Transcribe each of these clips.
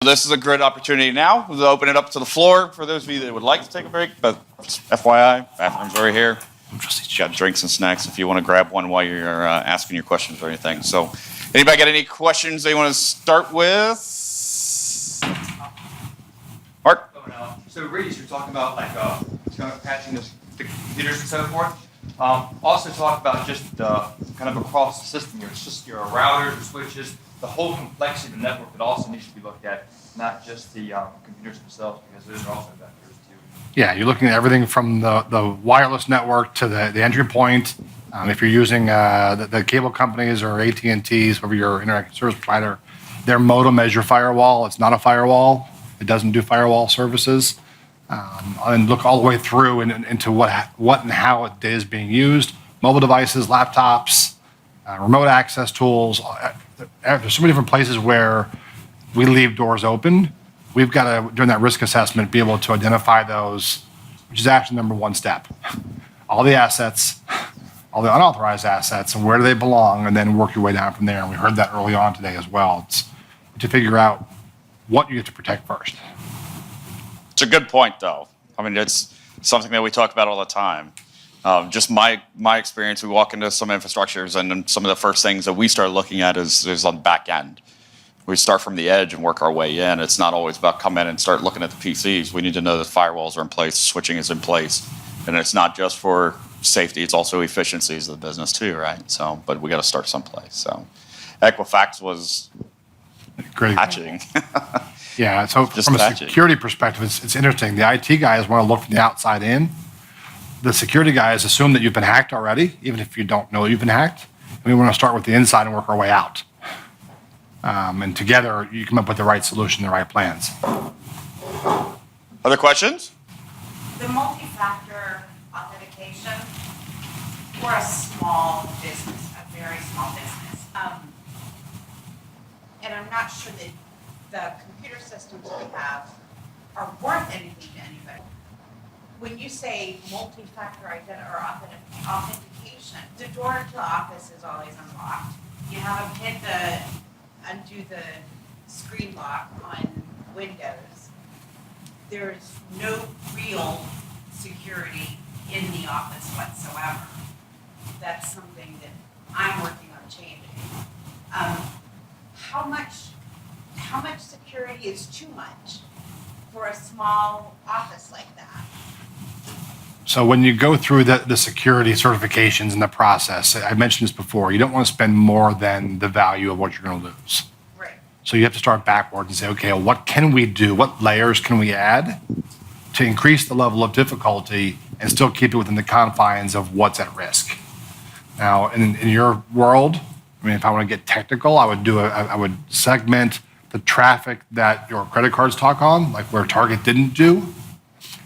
This is a good opportunity now to open it up to the floor for those of you that would like to take a break, but just FYI, bathrooms are right here. You got drinks and snacks if you want to grab one while you're asking your questions or anything. So anybody got any questions they want to start with? Mark? So Reese, you're talking about like patching the computers and so forth. Also talk about just kind of across the system, your routers, your switches, the whole complexity of the network that also needs to be looked at, not just the computers themselves, because those are also vectors too. Yeah, you're looking at everything from the wireless network to the entry point. If you're using the cable companies or AT&T's, whoever your internet service provider, their modem as your firewall. It's not a firewall. It doesn't do firewall services. And look all the way through into what and how it is being used. Mobile devices, laptops, remote access tools. There's so many different places where we leave doors open. We've got to, during that risk assessment, be able to identify those, which is actually number one step. All the assets, all the unauthorized assets, and where do they belong, and then work your way down from there. And we heard that early on today as well. It's to figure out what you have to protect first. It's a good point, though. I mean, it's something that we talk about all the time. Just my experience, we walk into some infrastructures, and then some of the first things that we start looking at is on the back end. We start from the edge and work our way in. It's not always about come in and start looking at the PCs. We need to know that firewalls are in place, switching is in place, and it's not just for safety; it's also efficiencies of the business too, right? So, but we got to start someplace. So, Equifax was Great. patching. Yeah, so Just from a patching. security perspective, it's interesting. The IT guys want to look from the outside in. The security guys assume that you've been hacked already, even if you don't know you've been hacked. And we want to start with the inside and work our way out. And together, you come up with the right solution, the right plans. Other questions? The multi-factor authentication for a small business, a very small business. And I'm not sure that the computer systems we have are worth anything to anybody. When you say multi-factor authentication, the door to the office is always unlocked. You have them hit undo the screen lock on Windows. There's no real security in the office whatsoever. That's something that I'm working on changing. How much security is too much for a small office like that? So when you go through the security certifications and the process, I mentioned this before, you don't want to spend more than the value of what you're going to lose. Right. So you have to start backwards and say, okay, well, what can we do? What layers can we add to increase the level of difficulty and still keep it within the confines of what's at risk? Now, in your world, I mean, if I want to get technical, I would segment the traffic that your credit cards talk on, like where Target didn't do,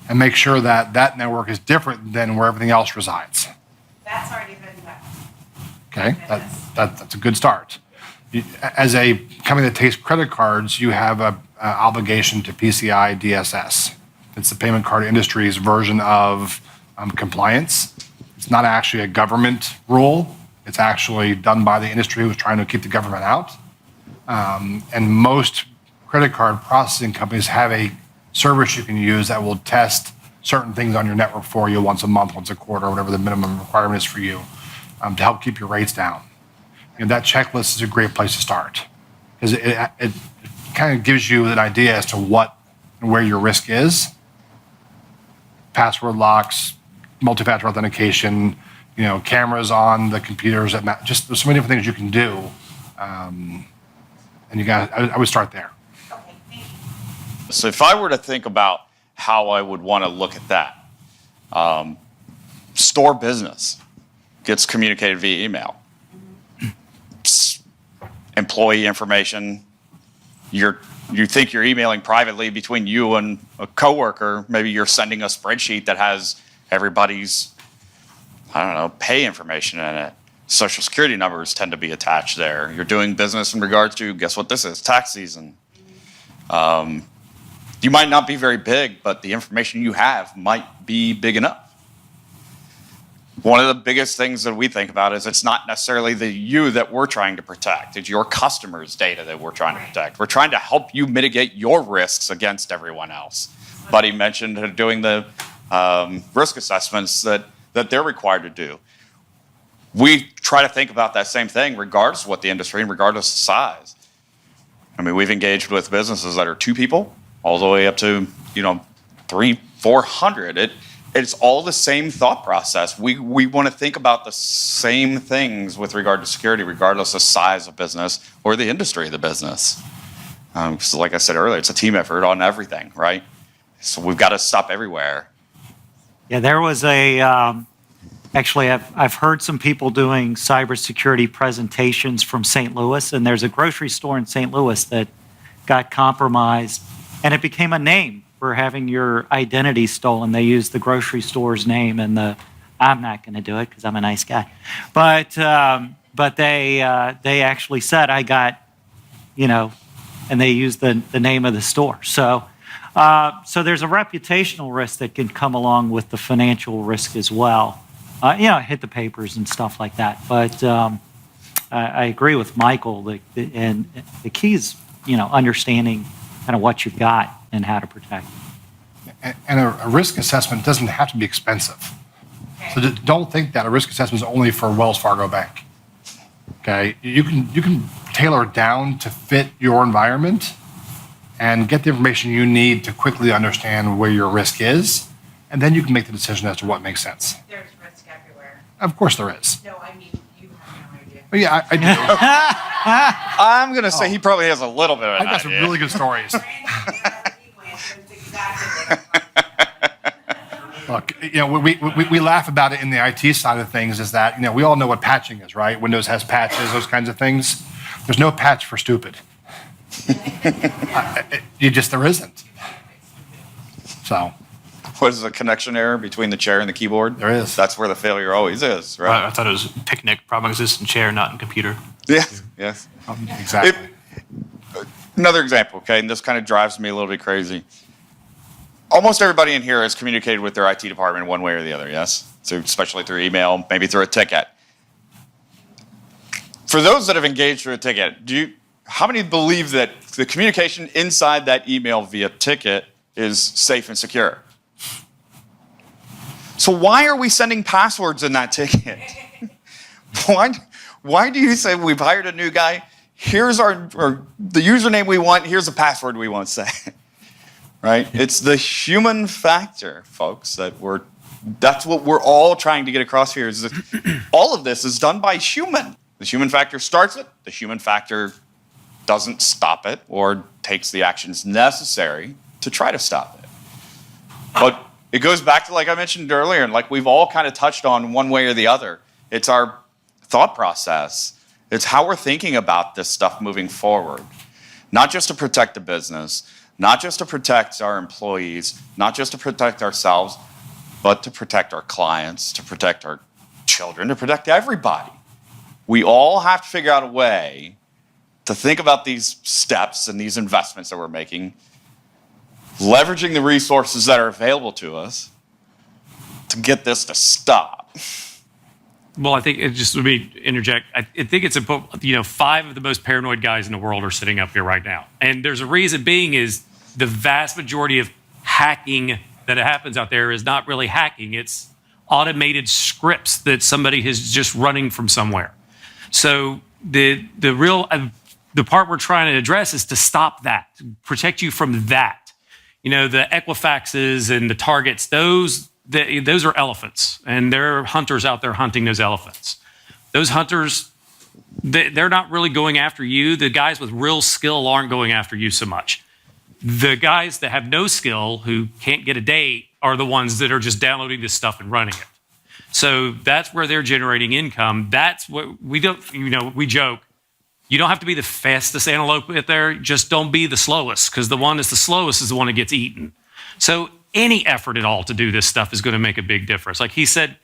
and make sure that that network is different than where everything else resides. That's already been done. Okay, that's a good start. As a company that takes credit cards, you have an obligation to PCI DSS. It's the payment card industry's version of compliance. It's not actually a government rule. It's actually done by the industry who's trying to keep the government out. And most credit card processing companies have a service you can use that will test certain things on your network for you once a month, once a quarter, whatever the minimum requirement is for you, to help keep your rates down. And that checklist is a great place to start because it kind of gives you an idea as to what and where your risk is. Password locks, multi-factor authentication, cameras on the computers. Just there's so many different things you can do, and I would start there. Okay, thank you. So if I were to think about how I would want to look at that, store business gets communicated via email. Employee information, you think you're emailing privately between you and a coworker. Maybe you're sending a spreadsheet that has everybody's, pay information in it. Social security numbers tend to be attached there. You're doing business in regards to, guess what this is, tax season. You might not be very big, but the information you have might be big enough. One of the biggest things that we think about is it's not necessarily the you that we're trying to protect. It's your customers' data that we're trying to protect. We're trying to help you mitigate your risks against everyone else. Buddy mentioned doing the risk assessments that they're required to do. We try to think about that same thing regardless of what the industry and regardless of size. I mean, we've engaged with businesses that are 2 people all the way up to, 300-400. It's all the same thought process. We want to think about the same things with regard to security, regardless of size of business or the industry of the business. So like I said earlier, it's a team effort on everything, right? So we've got to stop everywhere. Yeah, there was actually, I've heard some people doing cybersecurity presentations from St. Louis, and there's a grocery store in St. Louis that got compromised, and it became a name for having your identity stolen. They used the grocery store's name, and I'm not going to do it because I'm a nice guy, but they actually said I got, and they used the name of the store. So there's a reputational risk that can come along with the financial risk as well. Hit the papers and stuff like that. But I agree with Michael. And the key is, understanding kind of what you've got and how to protect it. And a risk assessment doesn't have to be expensive. So don't think that a risk assessment is only for Wells Fargo Bank. Okay, you can tailor it down to fit your environment and get the information you need to quickly understand where your risk is, and then you can make the decision as to what makes sense. There's risk everywhere. Of course there is. No, I mean, you have no idea. But yeah, I do. I'm going to say he probably has a little bit of I an got some idea. really good stories. Look, we laugh about it in the IT side of things is that, we all know what patching is, right? Windows has patches, those kinds of things. There's no patch for stupid. There isn't. So. What is the connection error between the chair and the keyboard? There is. That's where the failure always is, right? I thought it was picnic. Problem exists in chair, not in computer. Yes. Exactly. Another example, okay, and this kind of drives me a little bit crazy. Almost everybody in here has communicated with their IT department one way or the other, yes? So especially through email, maybe through a ticket. For those that have engaged through a ticket, how many believe that the communication inside that email via ticket is safe and secure? So why are we sending passwords in that ticket? Why do you say we've hired a new guy? Here's the username we want. Here's the password we want set. Right? It's the human factor, folks. That's what we're all trying to get across here. Is that all of this is done by human. The human factor starts it. The human factor doesn't stop it or takes the actions necessary to try to stop it. But it goes back to, like I mentioned earlier, and like we've all kind of touched on one way or the other. It's our thought process. It's how we're thinking about this stuff moving forward. Not just to protect the business, not just to protect our employees, not just to protect ourselves, but to protect our clients, to protect our children, to protect everybody. We all have to figure out a way to think about these steps and these investments that we're making, leveraging the resources that are available to us to get this to stop. Well, I think it just let me interject. I think it's important. 5 of the most paranoid guys in the world are sitting up here right now, and there's a reason being is the vast majority of hacking that happens out there is not really hacking. It's automated scripts that somebody is just running from somewhere. So the part we're trying to address is to stop that, to protect you from that. The Equifaxes and the targets, those are elephants, and there are hunters out there hunting those elephants. Those hunters, they're not really going after you. The guys with real skill aren't going after you so much. The guys that have no skill, who can't get a date, are the ones that are just downloading this stuff and running it. So that's where they're generating income. That's what we don't, we joke. You don't have to be the fastest antelope out there. Just don't be the slowest, because the one that's the slowest is the one that gets eaten. So any effort at all to do this stuff is going to make a big difference. Like he said,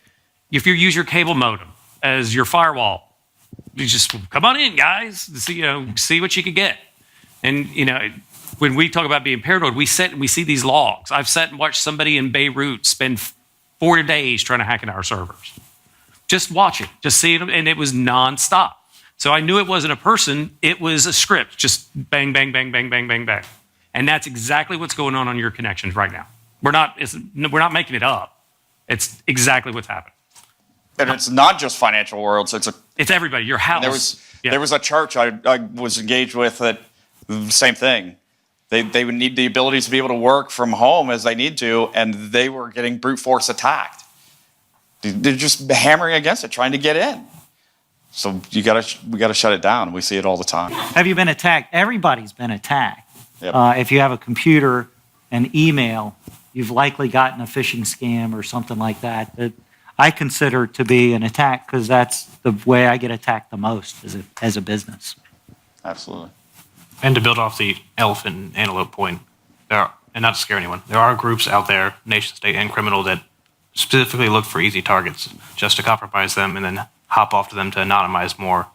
if you use your cable modem as your firewall, you just come on in, guys. See what you can get. And when we talk about being paranoid, we see these logs. I've sat and watched somebody in Beirut spend 40 days trying to hack into our servers. just watching, just seeing them, and it was nonstop. So I knew it wasn't a person, it was a script, just bang, bang, bang, bang, bang, bang, bang. And that's exactly what's going on your connections right now. We're not making it up. It's exactly what's happening. And it's not just financial worlds. It's everybody, your house. There was a church I was engaged with that same thing. They would need the ability to be able to work from home as they need to, and they were getting brute force attacked. They're just hammering against it, trying to get in. So we gotta shut it down. We see it all the time. Have you been attacked? Everybody's been attacked. Yep. If you have a computer and email, you've likely gotten a phishing scam or something like that. That I consider to be an attack because that's the way I get attacked the most as a business. Absolutely. And to build off the elephant and antelope point, and not to scare anyone, there are groups out there, nation state and criminal, that specifically look for easy targets just to compromise them and then hop off to them to anonymize more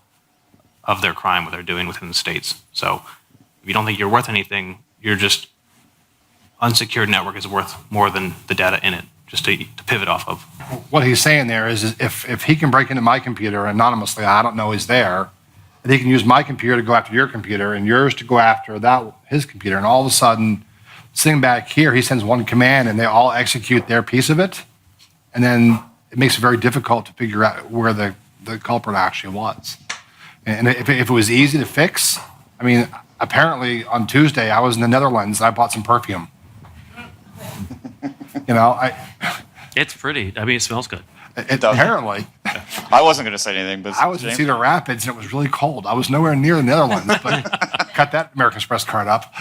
of their crime, what they're doing within the states. So if you don't think you're worth anything, you're just unsecured network is worth more than the data in it, just to pivot off of. What he's saying there is if he can break into my computer anonymously, I don't know he's there, and he can use my computer to go after your computer and yours to go after his computer, and all of a sudden, sitting back here, he sends one command and they all execute their piece of it, and then it makes it very difficult to figure out where the culprit actually was. And if it was easy to fix, I mean, apparently on Tuesday I was in the Netherlands and I bought some perfume. It's pretty. I mean, it smells good. Apparently. I wasn't going to say anything, but I was in Cedar Rapids and it was really cold. I was nowhere near the Netherlands, but cut that American Express card up.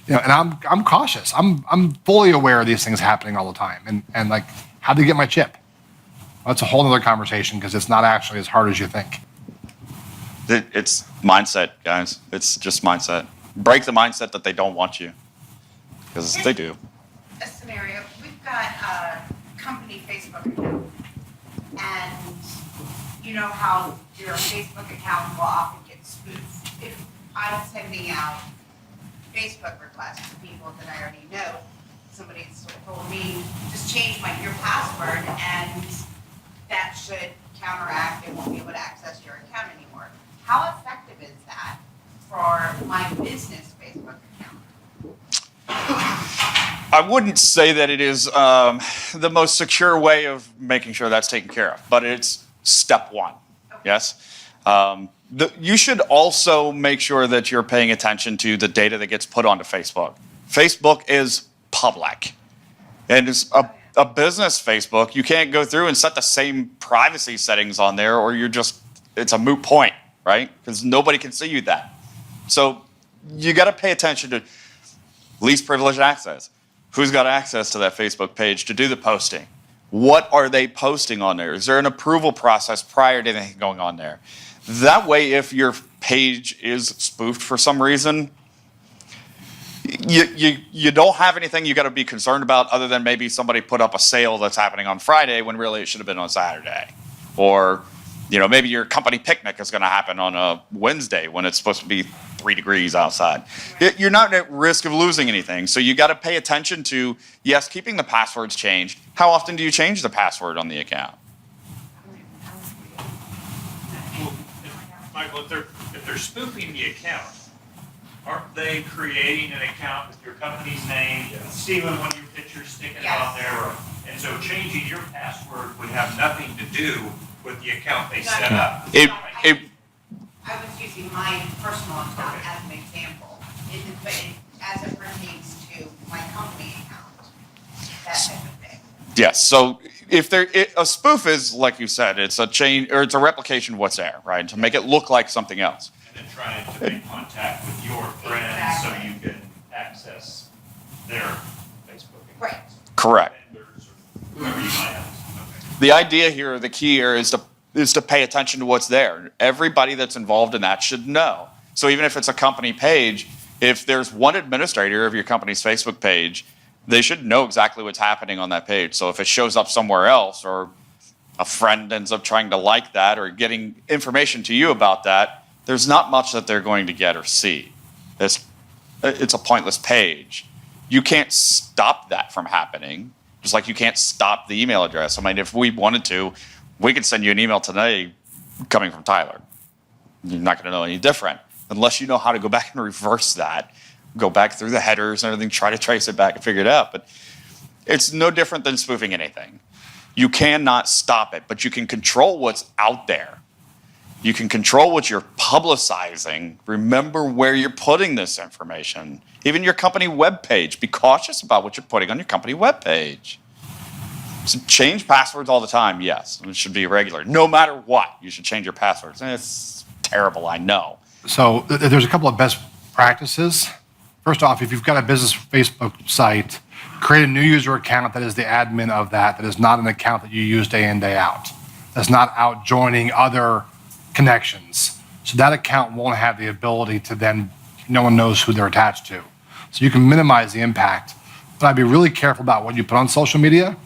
And I'm cautious. I'm fully aware of these things happening all the time. And like, how to get my chip? Well, that's a whole other conversation because it's not actually as hard as you think. it's mindset, guys. It's just mindset. Break the mindset that they don't want you, because they do. A scenario, we've got a company Facebook account, and you know how your Facebook account will often get spoofed. If I'm sending out Facebook requests to people that I already know, somebody's told me, just change your password, and that should counteract, they won't be able to access your account anymore. How effective is that for my business Facebook account? I wouldn't say that it is the most secure way of making sure that's taken care of, but it's step one. Okay. Yes. You should also make sure that you're paying attention to the data that gets put onto Facebook. Facebook is public, and it's a business Facebook. You can't go through and set the same privacy settings on there, or it's a moot point, right? Because nobody can see you that. So you got to pay attention to least privileged access. Who's got access to that Facebook page to do the posting? What are they posting on there? Is there an approval process prior to anything going on there? That way, if your page is spoofed for some reason, you don't have anything you got to be concerned about other than maybe somebody put up a sale that's happening on Friday when really it should have been on Saturday. Or, maybe your company picnic is going to happen on a Wednesday when it's supposed to be 3 degrees outside. You're not at risk of losing anything. So you got to pay attention to, yes, keeping the passwords changed. How often do you change the password on the account? Michael, if they're spoofing the account, aren't they creating an account with your company's name, stealing one of your pictures, sticking it on there? And so changing your password would have nothing to do with the account they set up. I was using my personal account as an example, but as it pertains to my company account, that type of thing. Yes. So if a spoof is, like you said, it's a change or it's a replication of what's there, right? To make it look like something else. And then trying to make contact with your friends so you can access their Facebook account. Right. Correct. Vendors or whoever you might have. Okay. The idea here, the key here is to pay attention to what's there. Everybody that's involved in that should know. So even if it's a company page, if there's one administrator of your company's Facebook page, they should know exactly what's happening on that page. So if it shows up somewhere else, or a friend ends up trying to like that or getting information to you about that, there's not much that they're going to get or see. It's a pointless page. You can't stop that from happening, just like you can't stop the email address. I mean, if we wanted to, We could send you an email today coming from Tyler. You're not going to know any different unless you know how to go back and reverse that, go back through the headers and everything, try to trace it back and figure it out. But it's no different than spoofing anything. You cannot stop it, but you can control what's out there. You can control what you're publicizing. Remember where you're putting this information. Even your company webpage. Be cautious about what you're putting on your company webpage. So change passwords all the time, yes. It should be regular. No matter what, you should change your passwords. And it's terrible, I know. So there's a couple of best practices. First off, if you've got a business Facebook site, create a new user account that is the admin of that is not an account that you use day in, day out. That's not out joining other connections. So that account won't have the ability to then, no one knows who they're attached to. So you can minimize the impact. But I'd be really careful about what you put on social media.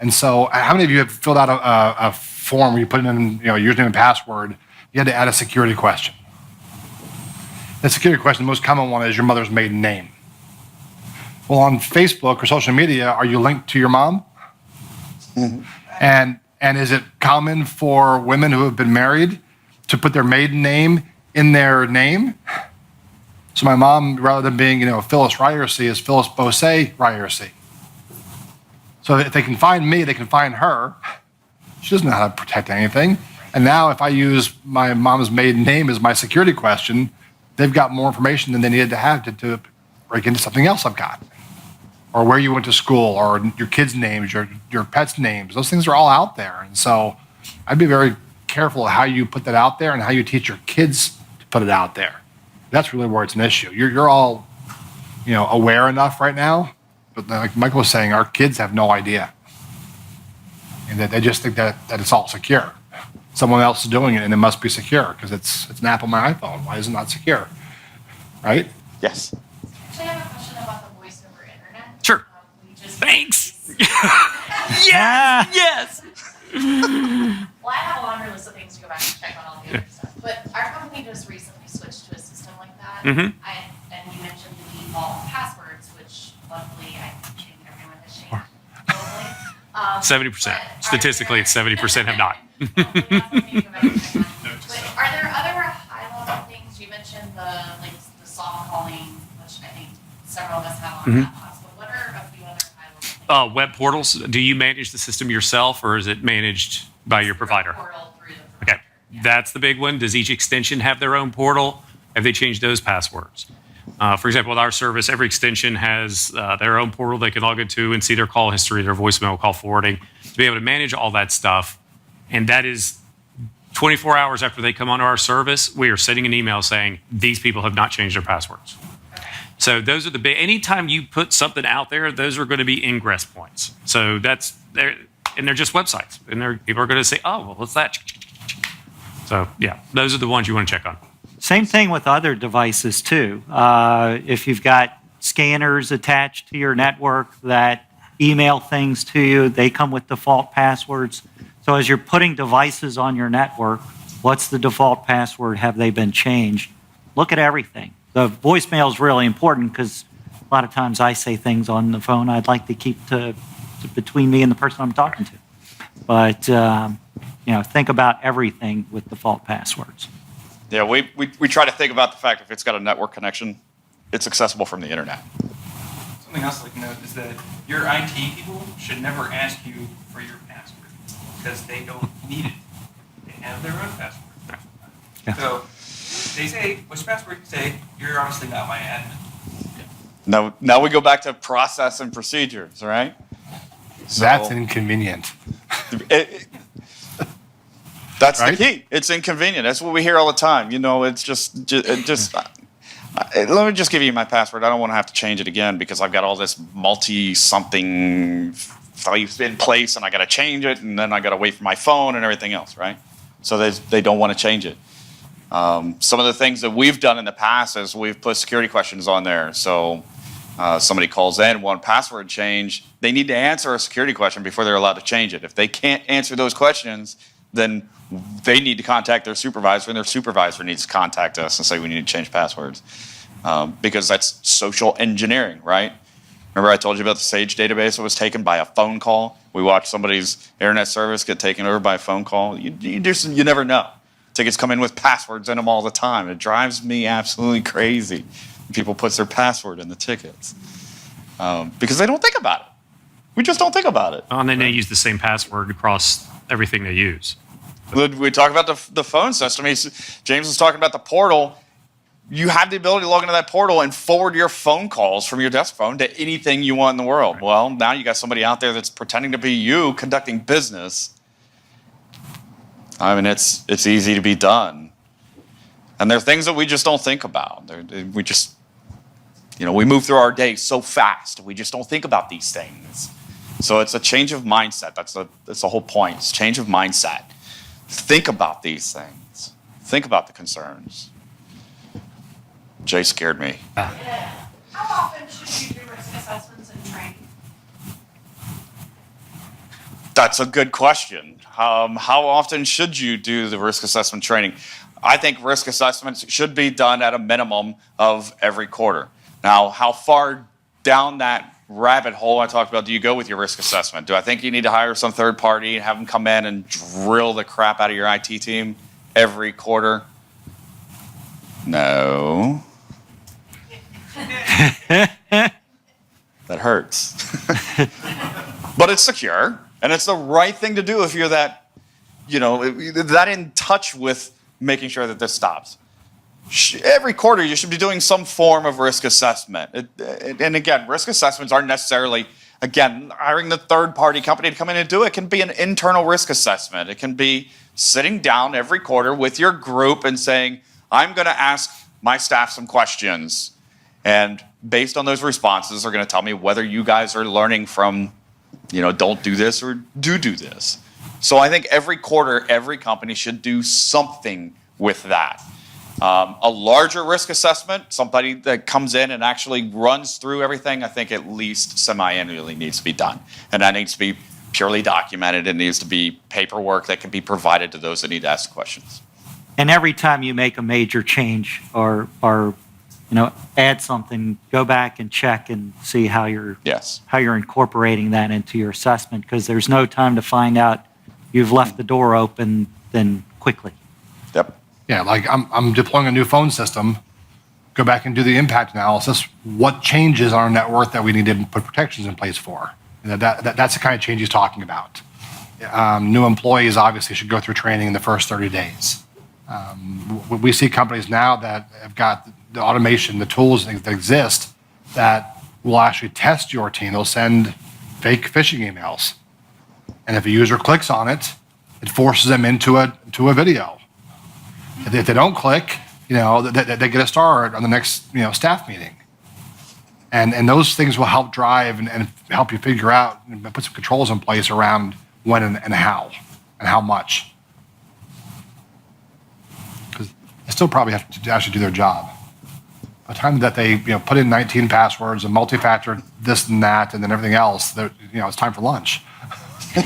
And so how many of you have filled out a form where you put in, username and password, you had to add a security question? The security question, the most common one is your mother's maiden name. Well, on Facebook or social media, are you linked to your mom? Mm-hmm. And is it common for women who have been married to put their maiden name in their name? So my mom, rather than being, Phyllis Ryerson, is Phyllis Bose Ryerson. So if they can find me, they can find her. She doesn't know how to protect anything. And now if I use my mom's maiden name as my security question, they've got more information than they needed to have to break into something else I've got. Or where you went to school, or your kids' names, your pets' names. Those things are all out there. And so I'd be very careful how you put that out there and how you teach your kids to put it out there. That's really where it's an issue. You're all, aware enough right now, but like Michael was saying, our kids have no idea. And that they just think that it's all secure. Someone else is doing it and it must be secure because it's an app on my iPhone. Why is it not secure? Right? Yes. Actually, I have a question about the voice over internet. Sure. Thanks. Yes. Well, I have a longer list of things to go back and check on all the other stuff. But our company just recently switched to a system like that. Mhm. And you mentioned the default passwords, which luckily I think everyone has changed globally. 70%. But Statistically, it's 70% have not. But are there other high-level things? You mentioned the soft calling, which I think several of us have on laptops. But what are a few other high-level things? Web portals. Do you manage the system yourself, or is it managed by your provider? Portal through the Okay, provider. Yeah. that's the big one. Does each extension have their own portal? Have they changed those passwords? For example, with our service, every extension has their own portal they can log into and see their call history, their voicemail call forwarding, to be able to manage all that stuff. And that is 24 hours after they come onto our service, we are sending an email saying, these people have not changed their passwords. So those are the big, anytime you put something out there, those are going to be ingress points. So that's there, and they're just websites. And people are going to say, oh, well, what's that? So yeah, those are the ones you want to check on. Same thing with other devices too. If you've got scanners attached to your network that email things to you, they come with default passwords. So as you're putting devices on your network, what's the default password? Have they been changed? Look at everything. The voicemail is really important because a lot of times I say things on the phone I'd like to keep to between me and the person I'm talking to. But think about everything with default passwords. Yeah, we try to think about the fact if it's got a network connection, it's accessible from the internet. Something else I'd like to note is that your IT people should never ask you for your password because they don't need it. They have their own password. Yeah. So they say, what's your password? Say, you're obviously not my admin. Now we go back to process and procedures, right? So That's inconvenient. That's Right? the key. It's inconvenient. That's what we hear all the time. It's just let me just give you my password. I don't want to have to change it again because I've got all this multi-something in place and I got to change it and then I got to wait for my phone and everything else, right? So they don't want to change it. Some of the things that we've done in the past is we've put security questions on there. So somebody calls in, want password change, they need to answer a security question before they're allowed to change it. If they can't answer those questions, then they need to contact their supervisor, and their supervisor needs to contact us and say we need to change passwords. Because that's social engineering, right? Remember I told you about the Sage database that was taken by a phone call? We watch somebody's internet service get taken over by a phone call. You never know. Tickets come in with passwords in them all the time. It drives me absolutely crazy when people put their password in the tickets because they don't think about it. We just don't think about it. And then they use the same password across everything they use. We talk about the phone system. James was talking about the portal. You have the ability to log into that portal and forward your phone calls from your desk phone to anything you want in the world. Right. Well, now you got somebody out there that's pretending to be you conducting business. I mean, it's easy to be done. And there are things that we just don't think about. We just, we move through our day so fast. We just don't think about these things. So it's a change of mindset. That's the whole point. It's a change of mindset. Think about these things. Think about the concerns. Jay scared me. How often should you do risk assessments and training? That's a good question. How often should you do the risk assessment training? I think risk assessments should be done at a minimum of every quarter. Now, how far down that rabbit hole I talked about do you go with your risk assessment? Do I think you need to hire some third party and have them come in and drill the crap out of your IT team every quarter? No. That hurts. But it's secure, and it's the right thing to do if you're that in touch with making sure that this stops. Every quarter, you should be doing some form of risk assessment. And again, risk assessments aren't necessarily, hiring the third-party company to come in and do it. It can be an internal risk assessment. It can be sitting down every quarter with your group and saying, I'm going to ask my staff some questions. And based on those responses, they're going to tell me whether you guys are learning from, don't do this or do this. So I think every quarter, every company should do something with that. A larger risk assessment, somebody that comes in and actually runs through everything, I think at least semi-annually needs to be done. And that needs to be purely documented. It needs to be paperwork that can be provided to those that need to ask questions. And every time you make a major change or add something, go back and check and see how you're incorporating that into your assessment, because there's no time to find out you've left the door open then quickly. Yep. Yeah, like I'm deploying a new phone system. Go back and do the impact analysis. What changes on our network that we need to put protections in place for? That's the kind of change he's talking about. New employees obviously should go through training in the first 30 days. We see companies now that have got the automation, the tools that exist that will actually test your team. They'll send fake phishing emails. And if a user clicks on it, it forces them into a video. If they don't click, they get a star on the next, staff meeting. And those things will help drive and help you figure out and put some controls in place around when and how much. Because they still probably have to actually do their job. By the time that they, put in 19 passwords and multi-factor this and that and then everything else, it's time for lunch. I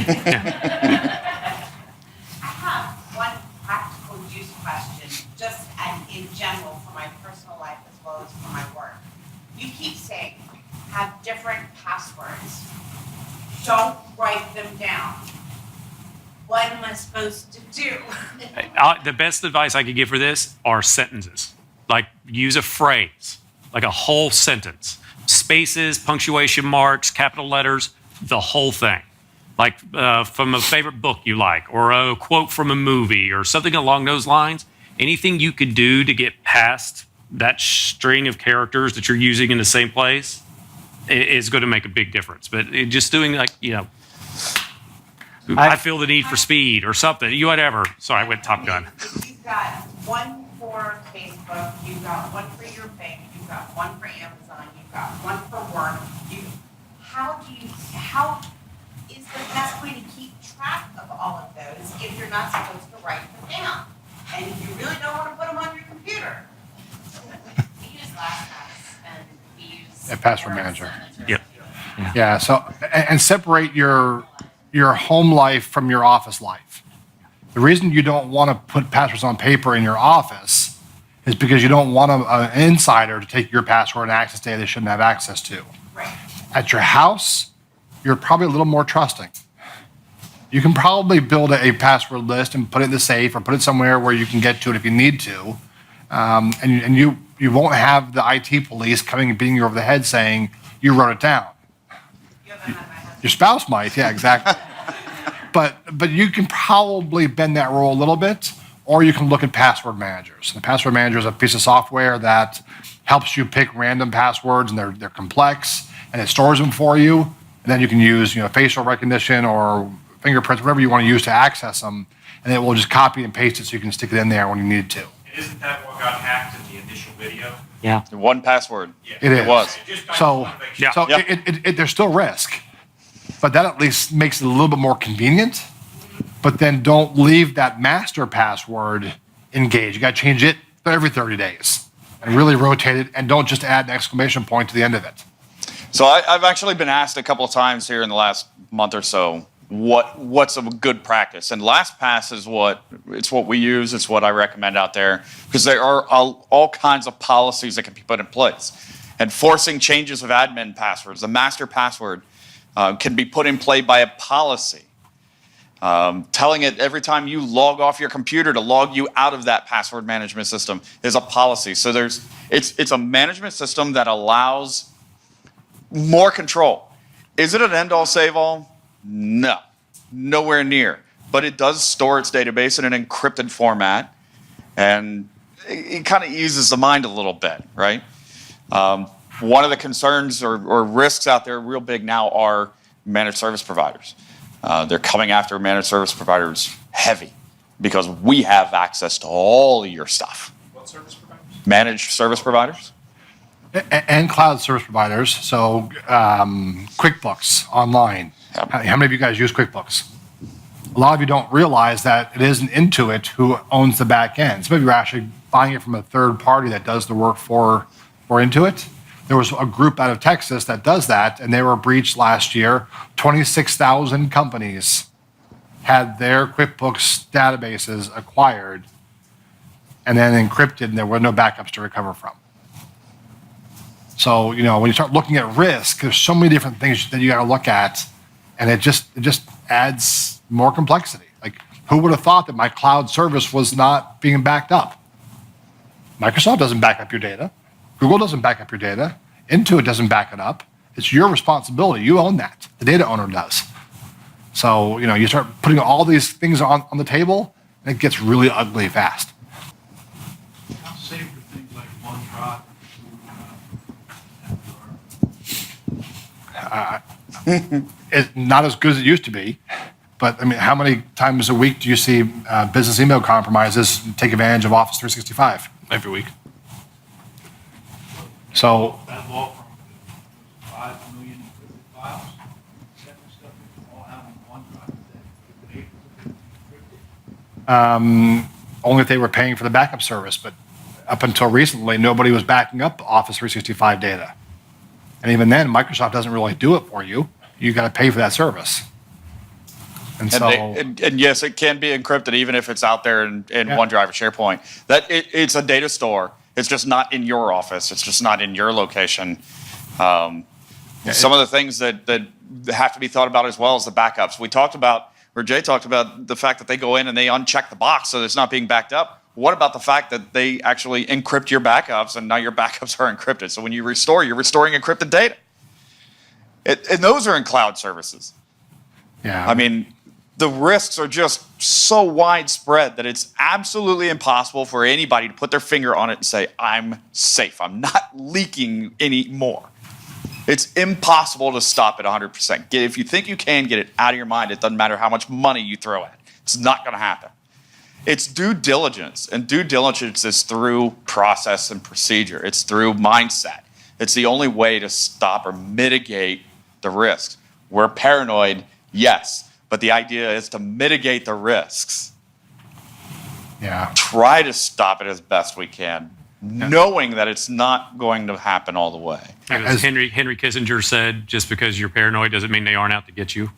have one practical use question, just in general for my personal life as well as for my work. You keep saying, have different passwords. Don't write them down. What am I supposed to do? The best advice I could give for this are sentences. Like, use a phrase, like a whole sentence. Spaces, punctuation marks, capital letters, the whole thing. Like from a favorite book you like, or a quote from a movie, or something along those lines. Anything you could do to get past that string of characters that you're using in the same place is going to make a big difference. But just doing I feel the need for speed or something. Whatever. Sorry, I went Top Gun. You've got one for Facebook, you've got one for your bank, you've got one for Amazon, you've got one for work. How is the best way to keep track of all of those if you're not supposed to write them down? And you really don't want to put them on your computer. We use LastPass and we use A password manager. Yep. Yeah. So and separate your home life from your office life. The reason you don't want to put passwords on paper in your office is because you don't want an insider to take your password and access data they shouldn't have access to. Right. At your house, you're probably a little more trusting. you can probably build a password list and put it in the safe or put it somewhere where you can get to it if you need to. And you won't have the IT police coming and beating you over the head saying, you wrote it down. You haven't had my husband. Your spouse might, yeah, exactly. But you can probably bend that rule a little bit, or you can look at password managers. The password manager is a piece of software that helps you pick random passwords, and they're complex, and it stores them for you. And then you can use facial recognition or fingerprints, whatever you want to use to access them, and it will just copy and paste it so you can stick it in there when you need to. Isn't that what got hacked in the initial video? Yeah. One password. It is. It was. So, Yeah. so there's still risk, but that at least makes it a little bit more convenient. But then don't leave that master password engaged. You got to change it every 30 days and really rotate it, and don't just add an exclamation point to the end of it. So I've actually been asked a couple of times here in the last month or so, what's a good practice? And LastPass is what we use. It's what I recommend out there, because there are all kinds of policies that can be put in place. And forcing changes of admin passwords, the master password, can be put in play by a policy. Telling it every time you log off your computer to log you out of that password management system is a policy. So it's a management system that allows more control. Is it an end-all, save-all? No, nowhere near. But it does store its database in an encrypted format, and it kind of eases the mind a little bit, right? One of the concerns or risks out there real big now are managed service providers. They're coming after managed service providers heavy because we have access to all of your stuff. What service providers? Managed service providers. And cloud service providers. So QuickBooks Online. Yep. How many of you guys use QuickBooks? A lot of you don't realize that it isn't Intuit who owns the back end. Some of you are actually buying it from a third party that does the work for Intuit. There was a group out of Texas that does that, and they were breached last year. 26,000 companies had their QuickBooks databases acquired and then encrypted, and there were no backups to recover from. So, when you start looking at risk, there's so many different things that you got to look at, and it just adds more complexity. Like, who would have thought that my cloud service was not being backed up? Microsoft doesn't back up your data. Google doesn't back up your data. Intuit doesn't back it up. It's your responsibility. You own that. The data owner does. So, you start putting all these things on the table, and it gets really ugly fast. How safe are things like OneDrive? It's not as good as it used to be, but how many times a week do you see business email compromises take advantage of Office 365? Every week. So, That law firm, 5 million encrypted files, that stuff is all out on OneDrive. Is that able to be encrypted? only if they were paying for the backup service, but up until recently, nobody was backing up Office 365 data. And even then, Microsoft doesn't really do it for you. You got to pay for that service. And so, And yes, it can be encrypted even if it's out there in OneDrive or SharePoint. It's a data store. It's just not in your office. It's just not in your location. Some of the things that have to be thought about as well as the backups. We talked about, or Jay talked about, the fact that they go in and they uncheck the box so that it's not being backed up. What about the fact that they actually encrypt your backups and now your backups are encrypted? So when you restore, you're restoring encrypted data. And those are in cloud services. yeah. I mean, the risks are just so widespread that it's absolutely impossible for anybody to put their finger on it and say, I'm safe. I'm not leaking anymore. It's impossible to stop it 100%. If you think you can, get it out of your mind. It doesn't matter how much money you throw at it. It's not going to happen. It's due diligence, and due diligence is through process and procedure. It's through mindset. It's the only way to stop or mitigate the risks. We're paranoid, yes, but the idea is to mitigate the risks. Yeah. Try to stop it as best we can, knowing that it's not going to happen all the way. As Henry Kissinger said, just because you're paranoid doesn't mean they aren't out to get you.